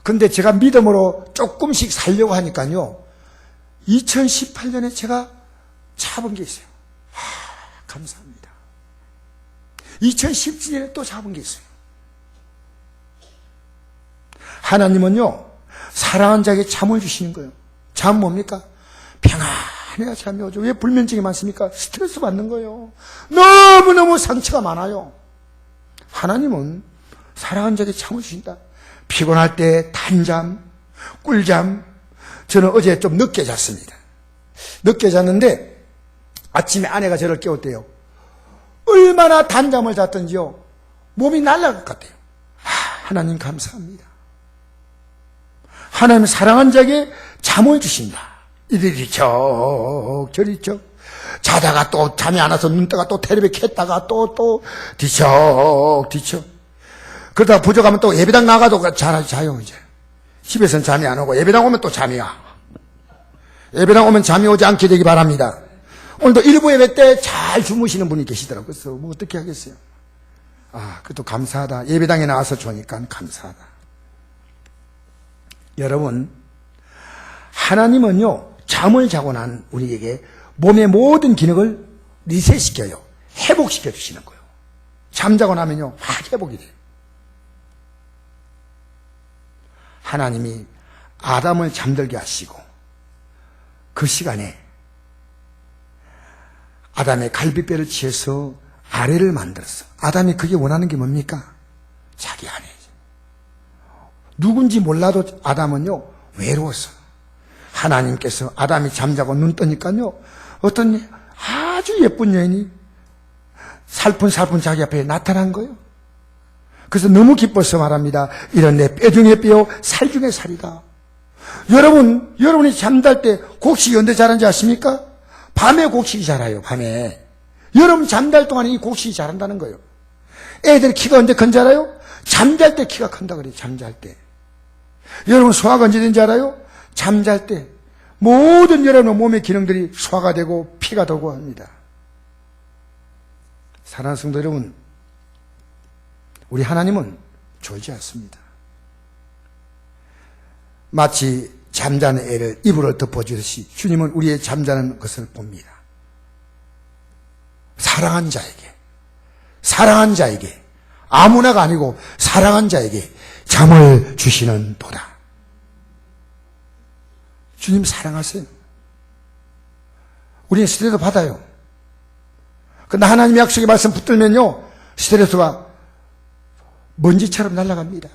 [SPEAKER 1] 근데 제가 믿음으로 조금씩 살려고 하니까요. 2018년에 제가 잡은 게 있어요. 감사합니다. 2017년에 또 잡은 게 있어요. 하나님은요, 사랑한 자에게 잠을 주시는 거예요. 잠 뭡니까? 평안해야 잠이 오죠. 왜 불면증이 많습니까? 스트레스 받는 거예요. 너무너무 상처가 많아요. 하나님은 사랑한 자에게 잠을 주신다. 피곤할 때 단잠, 꿀잠. 저는 어제 좀 늦게 잤습니다. 늦게 잤는데 아침에 아내가 저를 깨웠대요. 얼마나 단잠을 잤던지요. 몸이 날아갈 것 같아요. 하나님 감사합니다. 하나님 사랑한 자에게 잠을 주신다. 이리 저리 자다가 또 잠이 안 와서 눈 뜨가 또 텔레비 켰다가 또 뒤척 그러다가 부족하면 또 예배당 나가도 자요 이제. 집에서는 잠이 안 오고 예배당 오면 또 잠이 와. 예배당 오면 잠이 오지 않게 되기 바랍니다. 오늘도 일부 예배 때 잘 주무시는 분이 계시더라고요. 그래서 뭐 어떻게 하겠어요. 그것도 감사하다. 예배당에 나와서 좋으니까 감사하다. 여러분, 하나님은요, 잠을 자고 난 우리에게 몸의 모든 기능을 리셋시켜요. 회복시켜 주시는 거예요. 잠자고 나면요, 막 회복이 돼요. 하나님이 아담을 잠들게 하시고 그 시간에 아담의 갈비뼈를 치해서 아내를 만들었어. 아담이 그게 원하는 게 뭡니까? 자기 아내. 누군지 몰라도 아담은요, 외로웠어. 하나님께서 아담이 잠자고 눈 뜨니까요, 어떤 아주 예쁜 여인이 살푼살푼 자기 앞에 나타난 거예요. 그래서 너무 기뻐서 말합니다. 이런 내 뼈 중에 뼈, 살 중에 살이다. 여러분이 잠잘 때 곡식이 언제 자란지 아십니까? 밤에 곡식이 자라요, 밤에. 여러분 잠잘 동안에 이 곡식이 자란다는 거예요. 애들 키가 언제 큰 줄 알아요? 잠잘 때 키가 큰다 그래요, 잠잘 때. 여러분 소화가 언제 된지 알아요? 잠잘 때. 모든 여러분의 몸의 기능들이 소화가 되고 피가 돌고 합니다. 사랑하는 성도 여러분, 우리 하나님은 졸지 않습니다. 마치 잠자는 애를 이불을 덮어주듯이 주님은 우리의 잠자는 것을 봅니다. 사랑한 자에게 아무나가 아니고 사랑한 자에게 잠을 주시는 도다. 주님 사랑하세요. 우리는 스트레스 받아요. 그런데 하나님의 약속의 말씀 붙들면요, 스트레스가 먼지처럼 날아갑니다.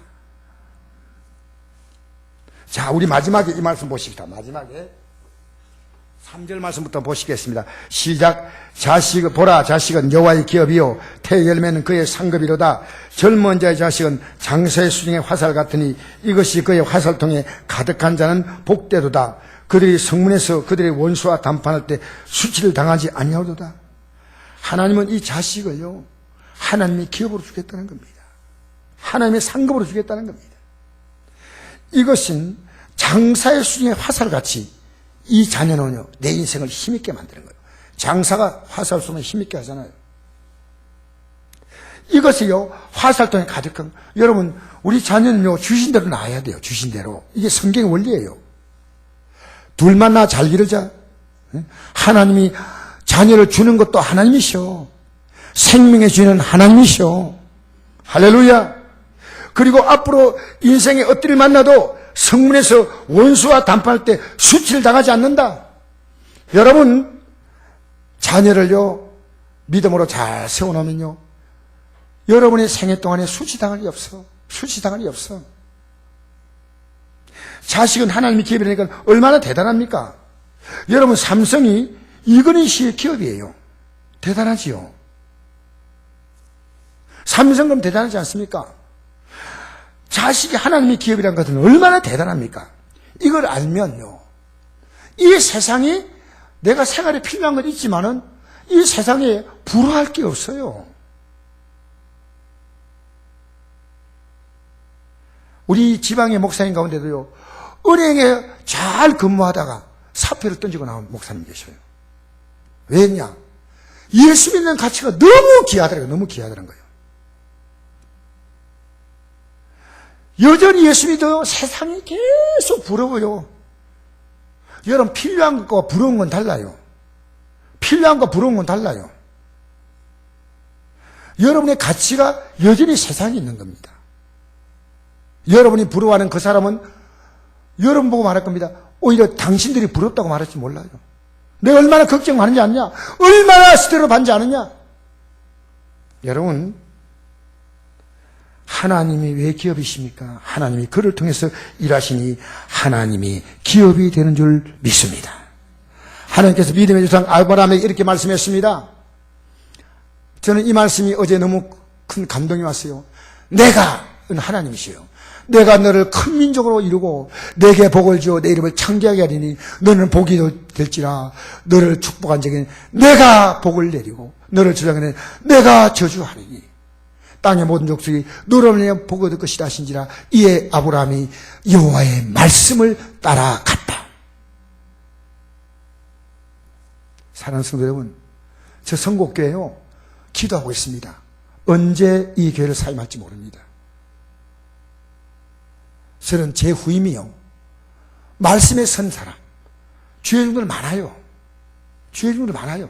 [SPEAKER 1] 자, 우리 마지막에 이 말씀 보십시다. 마지막에 3절 말씀부터 보시겠습니다. 시작. 보라 자식은 여호와의 기업이요 태 열매는 그의 상급이로다. 젊은 자의 자식은 장사의 수중의 화살 같으니 이것이 그의 화살통에 가득한 자는 복되도다. 그들이 성문에서 그들의 원수와 담판할 때 수치를 당하지 아니하도다. 하나님은 이 자식을요, 하나님의 기업으로 주겠다는 겁니다. 하나님의 상급으로 주겠다는 겁니다. 이것은 장사의 수중의 화살같이 이 자녀는요, 내 인생을 힘있게 만드는 거예요. 장사가 화살 쏘면 힘있게 하잖아요. 이것이요, 화살통에 가득한, 여러분, 우리 자녀는요, 주신 대로 낳아야 돼요. 주신 대로. 이게 성경의 원리예요. 둘만 낳아 잘 기르자. 하나님이 자녀를 주는 것도 하나님이셔. 생명의 주인은 하나님이셔. 할렐루야. 그리고 앞으로 인생에 어디를 만나도 성문에서 원수와 담판할 때 수치를 당하지 않는다. 여러분, 자녀를요, 믿음으로 잘 세워놓으면요, 여러분의 생애 동안에 수치당할 리 없어. 수치당할 리 없어. 자식은 하나님이 기업이라니까 얼마나 대단합니까? 여러분, 삼성이 이건희 씨의 기업이에요. 대단하지요. 삼성 그럼 대단하지 않습니까? 자식이 하나님의 기업이라는 것은 얼마나 대단합니까? 이걸 알면요, 이 세상에 내가 생활에 필요한 건 있지만은 이 세상에 부러워할 게 없어요. 우리 지방의 목사님 가운데도요, 은행에 잘 근무하다가 사표를 던지고 나온 목사님 계셔요. 왜냐? 예수 믿는 가치가 너무 귀하더라고요. 너무 귀하다는 거예요. 여전히 예수 믿어요. 세상이 계속 부러워요. 여러분, 필요한 것과 부러운 건 달라요. 필요한 것과 부러운 건 달라요. 여러분의 가치가 여전히 세상에 있는 겁니다. 여러분이 부러워하는 그 사람은 여러분 보고 말할 겁니다. 오히려 당신들이 부럽다고 말할지 몰라요. 내가 얼마나 걱정 많은지 아느냐? 얼마나 스트레스 받는지 아느냐? 여러분, 하나님이 왜 기업이십니까? 하나님이 그를 통해서 일하시니 하나님이 기업이 되는 줄 믿습니다. 하나님께서 믿음의 조상 아브라함에게 이렇게 말씀했습니다. 저는 이 말씀이 어제 너무 큰 감동이 왔어요. 내가 하나님이시요, 내가 너를 큰 민족으로 이루고 내게 복을 주어 내 이름을 창대하게 하리니 너는 복이 될지라. 너를 축복한 적에 내가 복을 내리고 너를 저주하는 내가 저주하리니 땅의 모든 족속이 너를 위하여 복을 얻을 것이다 하신지라. 이에 아브라함이 여호와의 말씀을 따라갔다. 사랑하는 성도 여러분, 저 선곡교회요, 기도하고 있습니다. 언제 이 교회를 사임할지 모릅니다. 저는 제 후임이요, 말씀에 선 사람, 주의 종들 많아요. 주의 종들 많아요.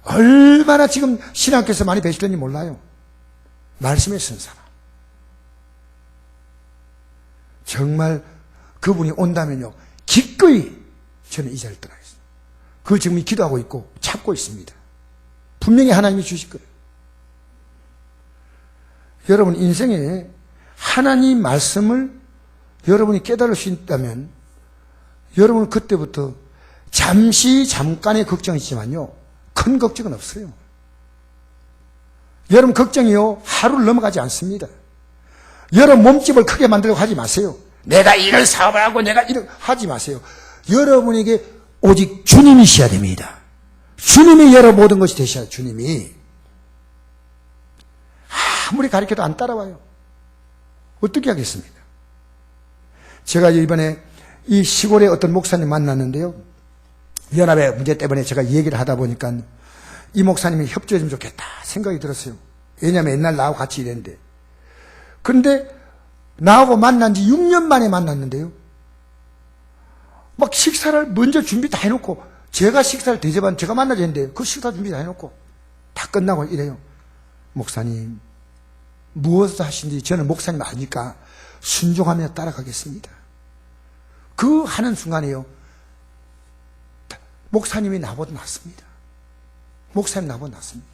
[SPEAKER 1] 얼마나 지금 신앙께서 많이 배실된지 몰라요. 말씀에 선 사람. 정말 그분이 온다면요, 기꺼이 저는 이 자리를 떠나겠습니다. 그 지금 기도하고 있고 찾고 있습니다. 분명히 하나님이 주실 거예요. 여러분, 인생에 하나님 말씀을 여러분이 깨달을 수 있다면 여러분은 그때부터 잠깐의 걱정이 있지만요, 큰 걱정은 없어요. 여러분, 걱정이요, 하루를 넘어가지 않습니다. 여러분 몸집을 크게 만들려고 하지 마세요. 내가 이런 사업을 하고 내가 이런 하지 마세요. 여러분에게 오직 주님이셔야 됩니다. 주님이 여러분 모든 것이 되셔야, 주님이. 아무리 가르쳐도 안 따라와요. 어떻게 하겠습니까? 제가 이번에 이 시골에 어떤 목사님 만났는데요, 연합의 문제 때문에 제가 얘기를 하다 보니까 이 목사님이 협조해주면 좋겠다 생각이 들었어요. 왜냐하면 옛날 나하고 같이 일했는데. 그런데 나하고 만난 지 6년 만에 만났는데요, 막 식사를 먼저 준비 다 해놓고, 제가 식사를 대접한, 제가 만나자 했는데 그 식사 준비 다 해놓고 다 끝나고 이래요. 목사님, 무엇을 하신지 저는 목사님 아니까 순종하며 따라가겠습니다. 그 하는 순간에요, 목사님이 나보다 낫습니다. 목사님 나보다 낫습니다.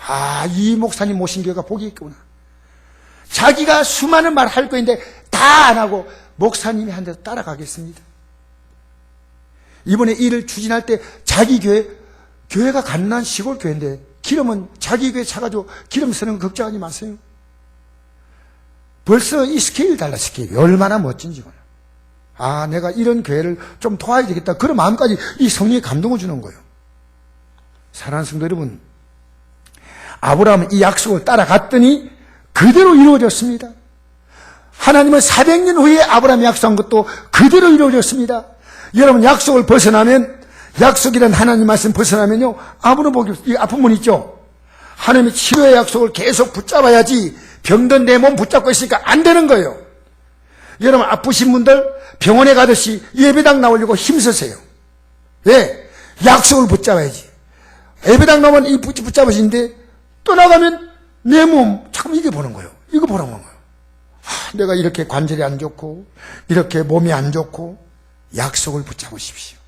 [SPEAKER 1] 아, 이 목사님 모신 교회가 복이 있구나. 자기가 수많은 말 할 거인데 다 안 하고 목사님이 한 대로 따라가겠습니다. 이번에 일을 추진할 때 자기 교회가 갓난 시골 교회인데 기름은 자기 교회 차가지고 기름 쓰는 거 걱정하지 마세요. 벌써 이 스케일이 달라, 스케일이. 얼마나 멋진지 몰라. 아, 내가 이런 교회를 좀 도와야 되겠다. 그런 마음까지 이 성령이 감동을 주는 거예요. 사랑하는 성도 여러분, 아브라함은 이 약속을 따라갔더니 그대로 이루어졌습니다. 하나님은 400년 후에 아브라함이 약속한 것도 그대로 이루어졌습니다. 여러분, 약속을 벗어나면, 약속이란 하나님 말씀 벗어나면요, 아무런 복이 없어요. 이 아픈 분 있죠? 하나님의 치료의 약속을 계속 붙잡아야지, 병든 내 몸 붙잡고 있으니까 안 되는 거예요. 여러분, 아프신 분들 병원에 가듯이 예배당 나오려고 힘쓰세요. 왜? 약속을 붙잡아야지. 예배당 나오면 이 붙잡으시는데 떠나가면 내 몸 자꾸 이게 보는 거예요. 이거 보는 거예요. 아, 내가 이렇게 관절이 안 좋고 이렇게 몸이 안 좋고 약속을 붙잡으십시오.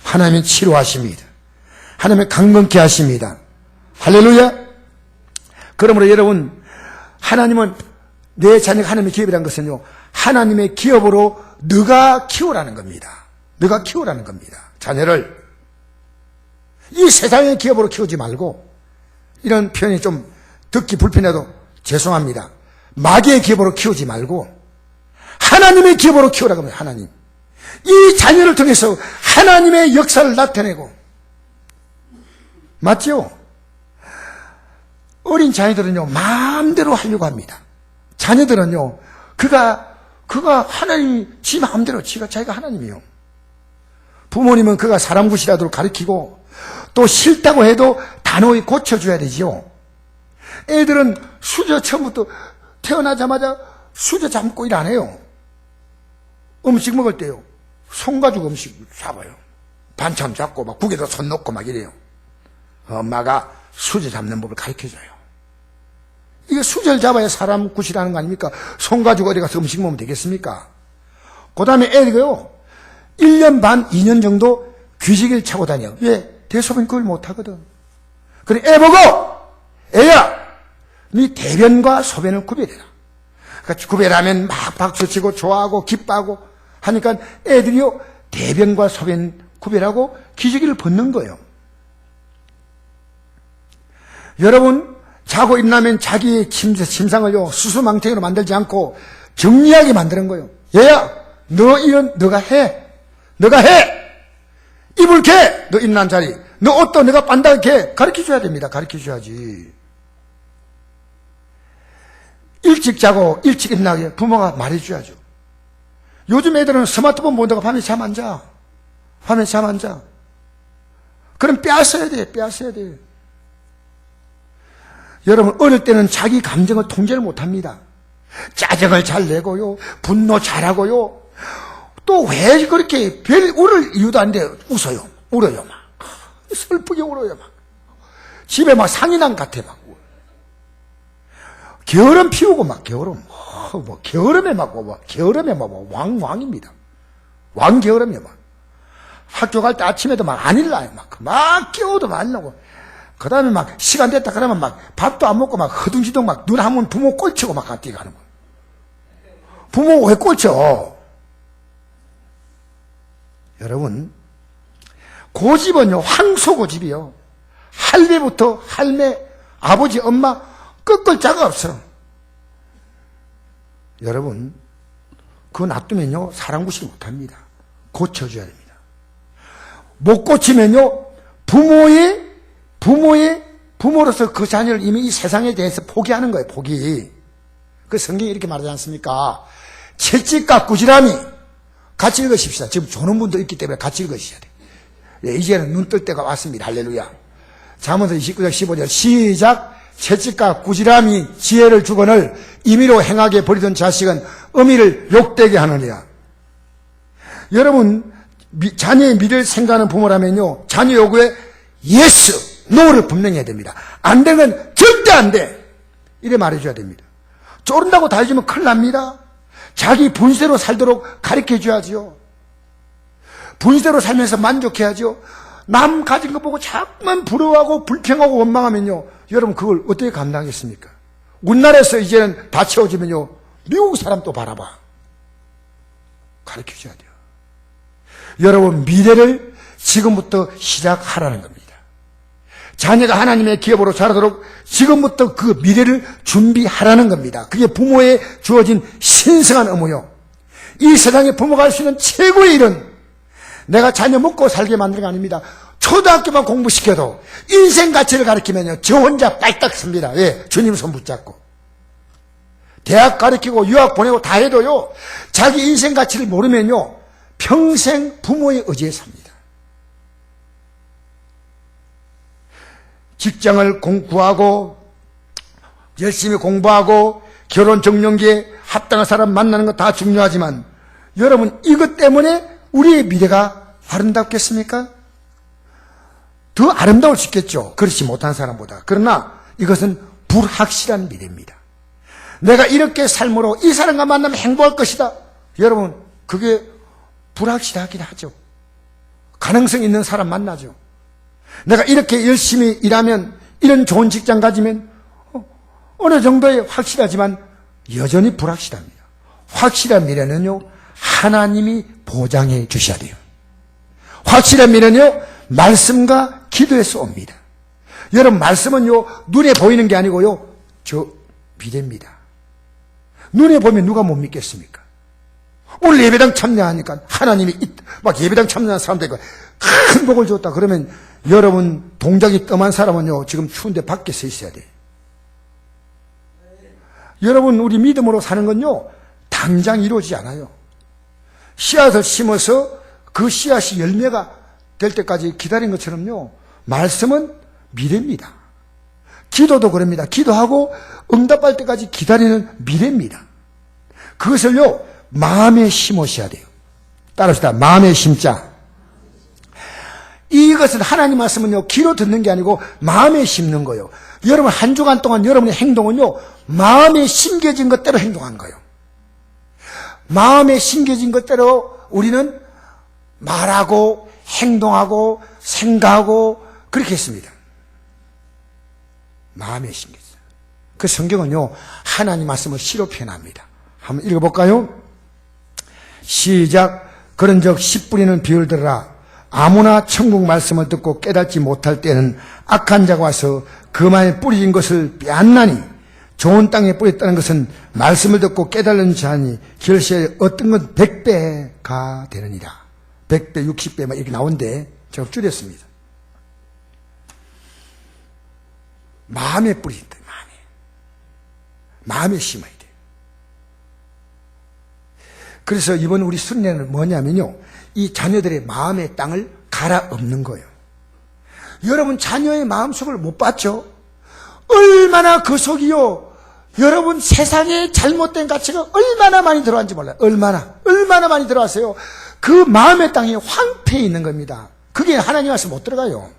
[SPEAKER 1] 하나님은 치료하십니다. 하나님은 강건케 하십니다. 할렐루야. 그러므로 여러분, 하나님은 내 자녀가 하나님의 기업이라는 것은요, 하나님의 기업으로 너가 키우라는 겁니다. 너가 키우라는 겁니다. 자녀를 이 세상의 기업으로 키우지 말고, 이런 표현이 좀 듣기 불편해도 죄송합니다. 마귀의 기업으로 키우지 말고 하나님의 기업으로 키우라고 합니다. 하나님. 이 자녀를 통해서 하나님의 역사를 나타내고, 맞죠? 어린 자녀들은요, 마음대로 하려고 합니다. 자녀들은요, 그가 하나님, 지 마음대로, 자기가 하나님이요. 부모님은 그가 사람 굿이라도 가르치고, 또 싫다고 해도 단호히 고쳐줘야 되지요. 애들은 수저 처음부터 태어나자마자 수저 잡고 일 안 해요. 음식 먹을 때요, 손 가지고 음식 잡아요. 반찬 잡고 막 국에다 손 넣고 막 이래요. 엄마가 수저 잡는 법을 가르쳐줘요. 이게 수저를 잡아야 사람 굿이라는 거 아닙니까? 손 가지고 어디 가서 음식 먹으면 되겠습니까? 그 다음에 애들이요, 1년 반, 2년 정도 귀지기를 차고 다녀. 왜? 대소변 그걸 못하거든. 그래, 애 보고! 애야! 네 대변과 소변을 구별해라. 그러니까 구별하면 막 박수치고 좋아하고 기뻐하고 하니까 애들이요, 대변과 소변 구별하고 기저귀를 벗는 거예요. 여러분, 자고 일어나면 자기의 침상을요, 수수망탱이로 만들지 않고 정리하게 만드는 거예요. 얘야, 너가 해. 너가 해! 이불 개! 너 일어난 자리. 너 옷도 내가 빤다 개. 가르쳐줘야 됩니다. 가르쳐줘야지. 일찍 자고 일찍 일어나게 부모가 말해줘야죠. 요즘 애들은 스마트폰 보다가 밤에 잠 안 자. 밤에 잠 안 자. 그럼 빼앗아야 돼. 빼앗아야 돼. 여러분, 어릴 때는 자기 감정을 통제를 못합니다. 짜증을 잘 내고요, 분노 잘하고요, 또 왜 그렇게 별 울을 이유도 안 돼. 웃어요. 울어요 막. 슬프게 울어요 막. 집에 막 상인왕 같아 막. 게으름 피우고 막 게으름. 게으름에 막 왕입니다. 왕게으름이야 막. 학교 갈 때 아침에도 막 안 일어나요 막 깨워도 안 나고. 그 다음에 막 시간 됐다 그러면 막 밥도 안 먹고 막 허둥지둥 막 눈 하면 부모 꼴치고 막 뛰어가는 거예요. 부모 왜 꼴쳐? 여러분, 고집은요, 황소고집이요. 할배부터 할매, 아버지, 엄마, 꺾을 자가 없어. 여러분, 그거 놔두면요, 사람 구실 못합니다. 고쳐줘야 됩니다. 못 고치면요, 부모로서 그 자녀를 이미 이 세상에 대해서 포기하는 거예요, 포기. 그 성경이 이렇게 말하지 않습니까? 채찍과 꾸지람이, 같이 읽으십시다. 지금 조는 분도 있기 때문에 같이 읽으셔야 돼요. 예, 이제는 눈 뜰 때가 왔습니다. 할렐루야. 잠언서 29장 15절 시작. 채찍과 꾸지람이 지혜를 주거늘 임의로 행하게 버리던 자식은 어미를 욕되게 하느니라. 여러분, 자녀의 미래를 생각하는 부모라면요, 자녀 요구에 예스, 노를 분명히 해야 됩니다. 안 되면 절대 안 돼. 이래 말해줘야 됩니다. 쪼른다고 다 해주면 큰일 납니다. 자기 분세로 살도록 가르쳐줘야죠. 분세로 살면서 만족해야죠. 남 가진 거 보고 자꾸만 부러워하고 불평하고 원망하면요, 여러분 그걸 어떻게 감당하겠습니까? 우리나라에서 이제는 다 채워지면요, 미국 사람 또 바라봐. 가르쳐줘야 돼요. 여러분, 미래를 지금부터 시작하라는 겁니다. 자녀가 하나님의 기업으로 자라도록 지금부터 그 미래를 준비하라는 겁니다. 그게 부모에 주어진 신성한 의무요. 이 세상에 부모가 할 수 있는 최고의 일은 내가 자녀 먹고 살게 만드는 거 아닙니다. 초등학교만 공부시켜도 인생 가치를 가르치면요, 저 혼자 빨딱 섭니다. 예, 주님 손 붙잡고. 대학 가르치고 유학 보내고 다 해도요, 자기 인생 가치를 모르면요, 평생 부모의 의지에 삽니다. 직장을 구하고 열심히 공부하고 결혼 정년기에 합당한 사람 만나는 거 다 중요하지만, 여러분, 이것 때문에 우리의 미래가 아름답겠습니까? 더 아름다울 수 있겠죠, 그렇지 못한 사람보다. 그러나 이것은 불확실한 미래입니다. 내가 이렇게 삶으로 이 사람과 만나면 행복할 것이다. 여러분, 그게 불확실하긴 하죠. 가능성 있는 사람 만나죠. 내가 이렇게 열심히 일하면, 이런 좋은 직장 가지면 어느 정도의 확실하지만 여전히 불확실합니다. 확실한 미래는요, 하나님이 보장해 주셔야 돼요. 확실한 미래는요, 말씀과 기도에서 옵니다. 여러분, 말씀은요, 눈에 보이는 게 아니고요, 저 미래입니다. 눈에 보면 누가 못 믿겠습니까? 오늘 예배당 참여하니까 하나님이 막 예배당 참여하는 사람들이 큰 복을 줬다. 그러면 여러분, 동작이 뜸한 사람은요, 지금 추운데 밖에 서 있어야 돼요. 여러분, 우리 믿음으로 사는 건요, 당장 이루어지지 않아요. 씨앗을 심어서 그 씨앗이 열매가 될 때까지 기다린 것처럼요, 말씀은 미래입니다. 기도도 그럽니다. 기도하고 응답할 때까지 기다리는 미래입니다. 그것을요, 마음에 심으셔야 돼요. 따라합시다. 마음에 심자. 이것은 하나님 말씀은요, 귀로 듣는 게 아니고 마음에 심는 거예요. 여러분, 한 주간 동안 여러분의 행동은요, 마음에 심겨진 것대로 행동한 거예요. 마음에 심겨진 것대로 우리는 말하고 행동하고 생각하고 그렇게 했습니다. 마음에 심겨졌어요. 그 성경은요, 하나님 말씀을 시로 표현합니다. 한번 읽어볼까요? 시작. 그런즉 씨 뿌리는 비유를 들으라. 아무나 천국 말씀을 듣고 깨닫지 못할 때는 악한 자가 와서 그만에 뿌려진 것을 빼앗나니, 좋은 땅에 뿌렸다는 것은 말씀을 듣고 깨달은 자니 결실에 어떤 건 100배가 되느니라. 100배, 60배 막 이렇게 나오는데 제가 줄였습니다. 마음에 뿌린다. 마음에 심어야 돼요. 그래서 이번 우리 순례는 뭐냐면요, 이 자녀들의 마음의 땅을 갈아엎는 거예요. 여러분, 자녀의 마음속을 못 봤죠? 얼마나 그 속이요, 여러분 세상에 잘못된 가치가 얼마나 많이 들어왔는지 몰라요. 얼마나 많이 들어왔어요. 그 마음의 땅이 황폐해 있는 겁니다. 그게 하나님 와서 못 들어가요.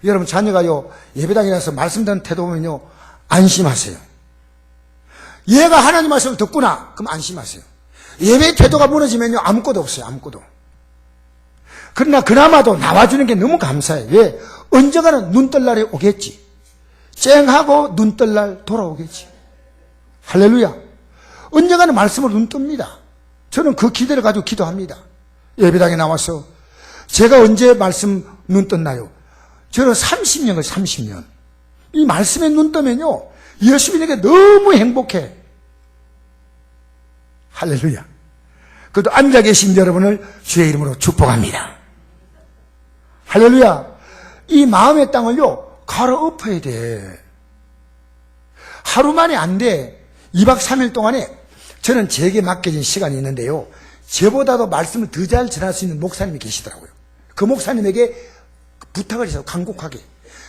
[SPEAKER 1] 여러분, 자녀가요, 예배당에 나서 말씀 듣는 태도 보면요, 안심하세요. 얘가 하나님 말씀을 듣구나. 그럼 안심하세요. 예배 태도가 무너지면요, 아무것도 없어요. 아무것도. 그러나 그나마도 나와주는 게 너무 감사해요. 왜? 언젠가는 눈 뜰 날이 오겠지. 쨍하고 눈 뜰 날 돌아오겠지. 할렐루야. 언젠가는 말씀으로 눈 뜹니다. 저는 그 기대를 가지고 기도합니다. 예배당에 나와서 제가 언제 말씀 눈 떴나요? 저는 30년을 30년. 이 말씀에 눈 뜨면요, 예수님에게 너무 행복해. 할렐루야. 그래도 앉아 계신 여러분을 주의 이름으로 축복합니다. 할렐루야. 이 마음의 땅을요, 갈아엎어야 돼. 하루 만에 안 돼. 2박 3일 동안에 저는 제게 맡겨진 시간이 있는데요, 저보다도 말씀을 더 잘 전할 수 있는 목사님이 계시더라고요. 그 목사님에게 부탁을 해서 간곡하게,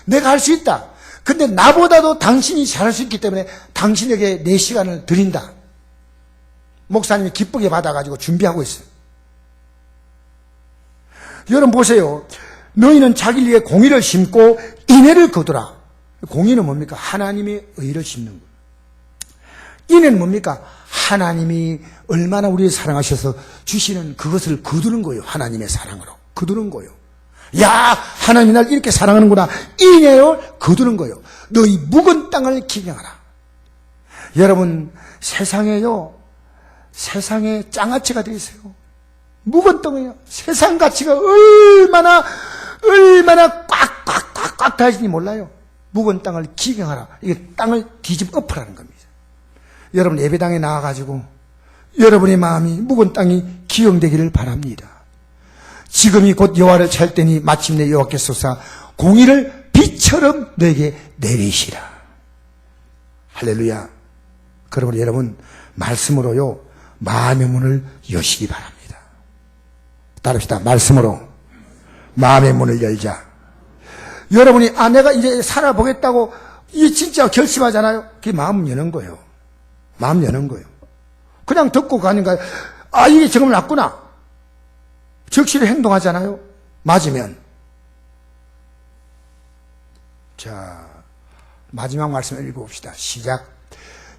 [SPEAKER 1] 내가 할 수 있다. 근데 나보다도 당신이 잘할 수 있기 때문에 당신에게 내 시간을 드린다. 목사님이 기쁘게 받아가지고 준비하고 있어요. 여러분 보세요. 너희는 자기를 위해 공의를 심고 인애를 거두라. 공의는 뭡니까? 하나님의 의를 심는 거예요. 인애는 뭡니까? 하나님이 얼마나 우리를 사랑하셔서 주시는 그것을 거두는 거예요. 하나님의 사랑으로 거두는 거예요. 야, 하나님이 날 이렇게 사랑하는구나. 인애를 거두는 거예요. 너희 묵은 땅을 기경하라. 여러분, 세상에요, 세상에 장아찌가 되어 있어요. 묵은 땅이에요. 세상 가치가 얼마나 꽉 다니는지 몰라요. 묵은 땅을 기경하라. 이게 땅을 뒤집어 엎으라는 겁니다. 여러분, 예배당에 나와가지고 여러분의 마음이 묵은 땅이 기경되기를 바랍니다. 지금이 곧 여호와를 찾을 때니 마침내 여호와께서 공의를 빛처럼 너에게 내리시라. 할렐루야. 그러므로 여러분, 말씀으로요, 마음의 문을 여시기 바랍니다. 따릅시다. 말씀으로 마음의 문을 열자. 여러분이 내가 이제 살아보겠다고 이 진짜 결심하잖아요. 그게 마음 여는 거예요. 마음 여는 거예요. 그냥 듣고 가는 거예요. 이게 지금 낫구나. 적시를 행동하잖아요. 맞으면. 자, 마지막 말씀을 읽어봅시다. 시작.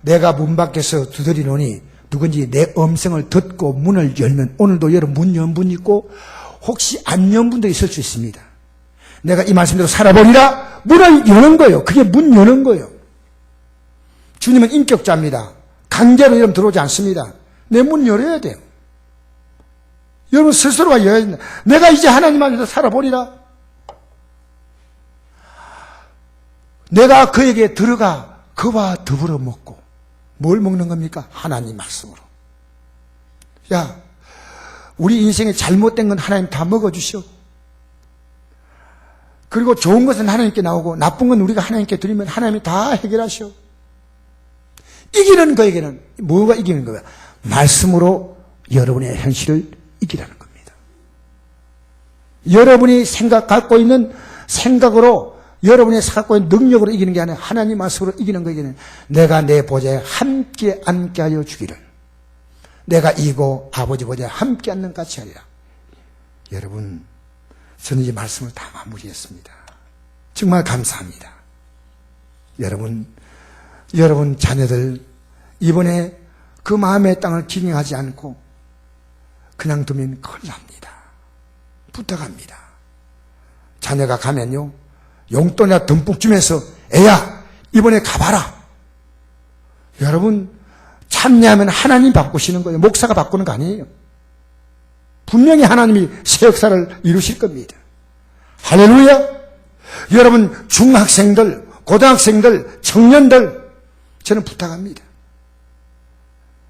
[SPEAKER 1] 내가 문 밖에서 두드리노니 누군지 내 음성을 듣고 문을 열면, 오늘도 여러분 문 연 분 있고 혹시 안 연 분도 있을 수 있습니다. 내가 이 말씀대로 살아보리라. 문을 여는 거예요. 그게 문 여는 거예요. 주님은 인격자입니다. 강제로 여러분 들어오지 않습니다. 내 문 열어야 돼요. 여러분 스스로가 열어야 된다. 내가 이제 하나님 안에서 살아보리라. 내가 그에게 들어가 그와 더불어 먹고. 뭘 먹는 겁니까? 하나님 말씀으로. 야, 우리 인생에 잘못된 건 하나님 다 먹어주시오. 그리고 좋은 것은 하나님께 나오고 나쁜 건 우리가 하나님께 드리면 하나님이 다 해결하시오. 이기는 거에게는 뭐가 이기는 거야? 말씀으로 여러분의 현실을 이기라는 겁니다. 여러분이 갖고 있는 생각으로, 여러분이 갖고 있는 능력으로 이기는 게 아니라 하나님 말씀으로 이기는 거에게는 내가 내 보좌에 함께 앉게 하여 주기를, 내가 이고 아버지 보좌에 함께 앉는 같이 하리라. 여러분, 저는 이 말씀을 다 마무리했습니다. 정말 감사합니다. 여러분 자녀들 이번에 그 마음의 땅을 기경하지 않고 그냥 두면 큰일 납니다. 부탁합니다. 자녀가 가면요, 용돈이나 듬뿍 주면서 애야 이번에 가봐라. 여러분, 참여하면 하나님 바꾸시는 거예요. 목사가 바꾸는 거 아니에요. 분명히 하나님이 새 역사를 이루실 겁니다. 할렐루야. 여러분 중학생들, 고등학생들, 청년들, 저는 부탁합니다.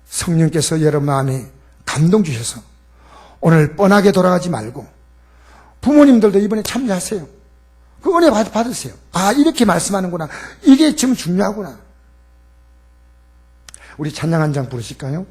[SPEAKER 1] 성령께서 여러분 마음에 감동 주셔서 오늘 뻔하게 돌아가지 말고 부모님들도 이번에 참여하세요. 그 은혜 받으세요. 아, 이렇게 말씀하는구나. 이게 지금 중요하구나. 우리 찬양 한 장 부르실까요?